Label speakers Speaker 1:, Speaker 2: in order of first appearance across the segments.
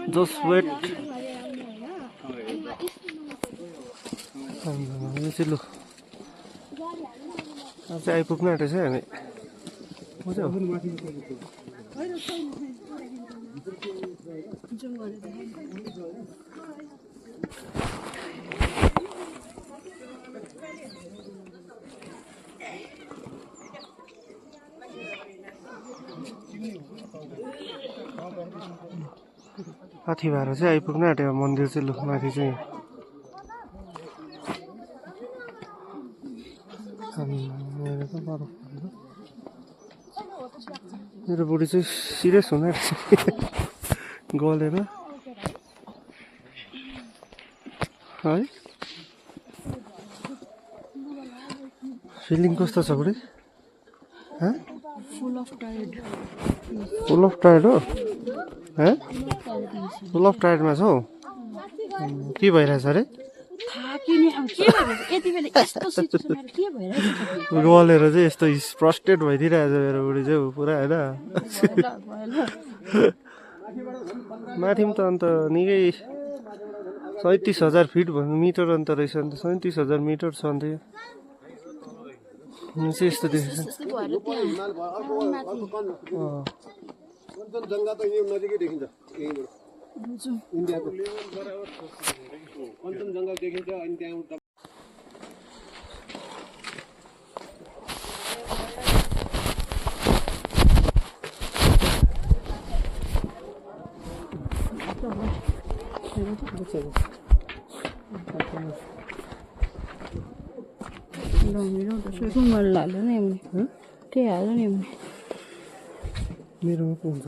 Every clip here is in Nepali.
Speaker 1: Just wait. यो चाहिँ लु अब चाहिँ आइपुग्नु आँटेछ हामी माथि भएर चाहिँ आइपुग्नु आँट्यो मन्दिर चाहिँ लु माथि चाहिँ मेरो बुढी चाहिँ सिरियस हुन गलेर है फिलिङ कस्तो छ बुढी फुल अफ टायर्ड हो फुल अफ टायर्डमा छौ के भइरहेछ अरे गलेर चाहिँ यस्तो फ्रस्ट्रेट भइदिइरहेछ मेरो बुढी चाहिँ पुरा होइन माथि पनि त अन्त निकै 37,000 फिट भन्नु मिटर अन्त रहेछ अन्त 37,000 मिटर छ अन्त यो चाहिँ यस्तो देखेछ
Speaker 2: कञ्चनजङ्घा त यो नजिकै देखिन्छ इन्डियाको कञ्चनजङ्घा देखिन्छ अनि त्यहाँ
Speaker 1: मेरोमा पो हुन्छ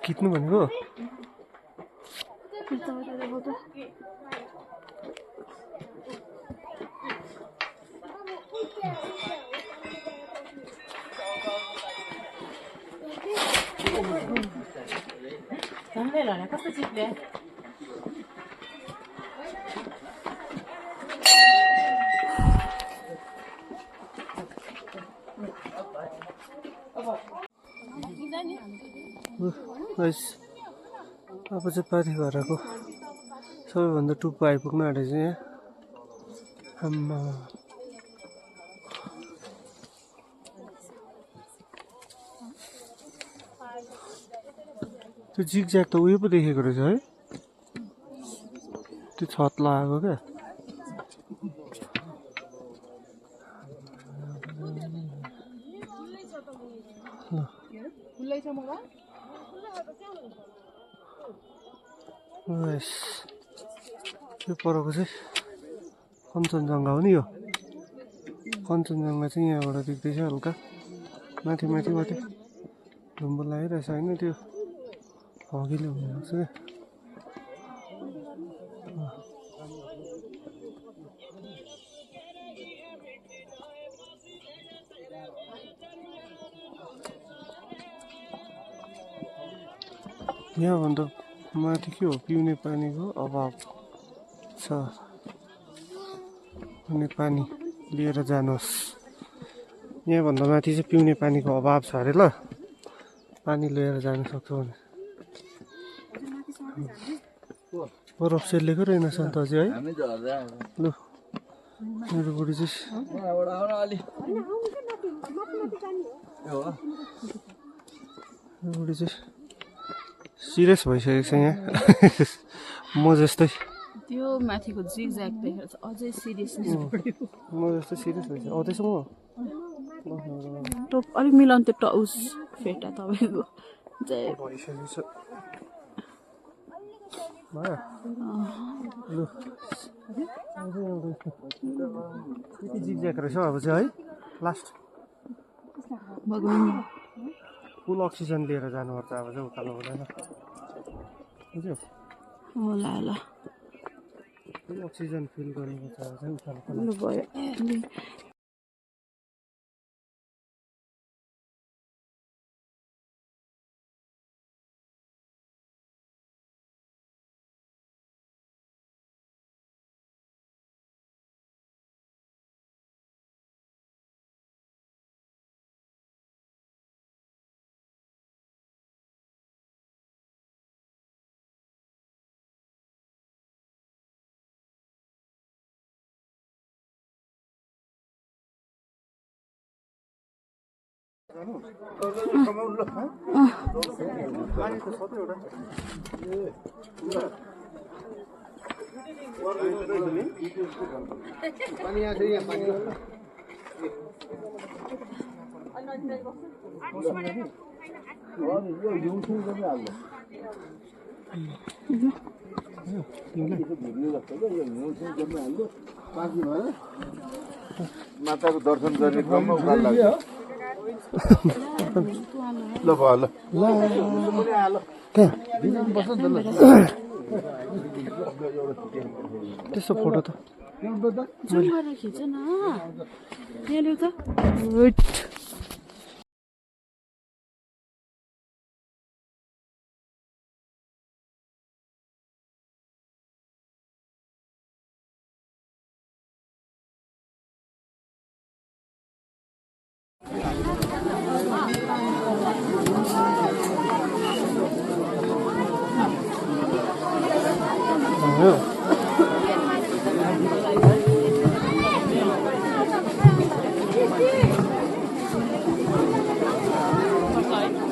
Speaker 1: खिच्नु भनेको
Speaker 3: कस्तो चिप्ले
Speaker 1: अब चाहिँ पाथी भराको सबैभन्दा टुप्पो आइपुग्नु आँटेछ यहाँ आम्मा त्यो जिगज्याग त उयो पो देखेको रहेछ है त्यो छत लगाएको क्या यो परको चाहिँ कञ्चनजङ्घा हो नि यो कञ्चनजङ्घा चाहिँ यहाँबाट देख्दैछ हल्का माथि माथि माथि ढुम्बो लागिरहेछ होइन त्यो हगिलो हुनुपर्छ क्या यहाँभन्दा माथि के हो पिउने पानीको अभाव छ अनि पानी लिएर जानुहोस् यहाँभन्दा माथि चाहिँ पिउने पानीको अभाव छ अरे ल पानी लिएर जान सक्छौ भने बरफ सेलेको रहेनछ अन्त अझै है लु मेरो बुढी चाहिँ सिरियस भइसकेको छ यहाँ म जस्तै
Speaker 3: त्यो माथिको जिगज्याग देखेर अझै सिरियसनेस बढ्यो
Speaker 1: म जस्तै सिरियस भइसक्यो आउँदैछ म
Speaker 3: अलिक मिलाउनु त्यो टाउस फेटा तपाईँको
Speaker 1: भइसकेको छ भयो लु यति जिगज्याग रहेछ अब चाहिँ है लास्ट
Speaker 3: भगवान्
Speaker 1: फुल अक्सिजन लिएर जानुपर्छ अब चाहिँ उकालो हुँदैन बुझ्यो
Speaker 3: होला होला
Speaker 1: फुल अक्सिजन फिल गर्नुपर्छ अब चाहिँ उकालो
Speaker 3: लु भयो
Speaker 2: पानी यहाँ छ यहाँ पानी
Speaker 4: माताको दर्शन गर्ने क्रममा उकालो लाग्छ ल भयो ल
Speaker 1: त्यसो फोटो त
Speaker 3: जुम गरेर खिच न यहाँ ल्याउ त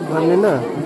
Speaker 1: भन्ने न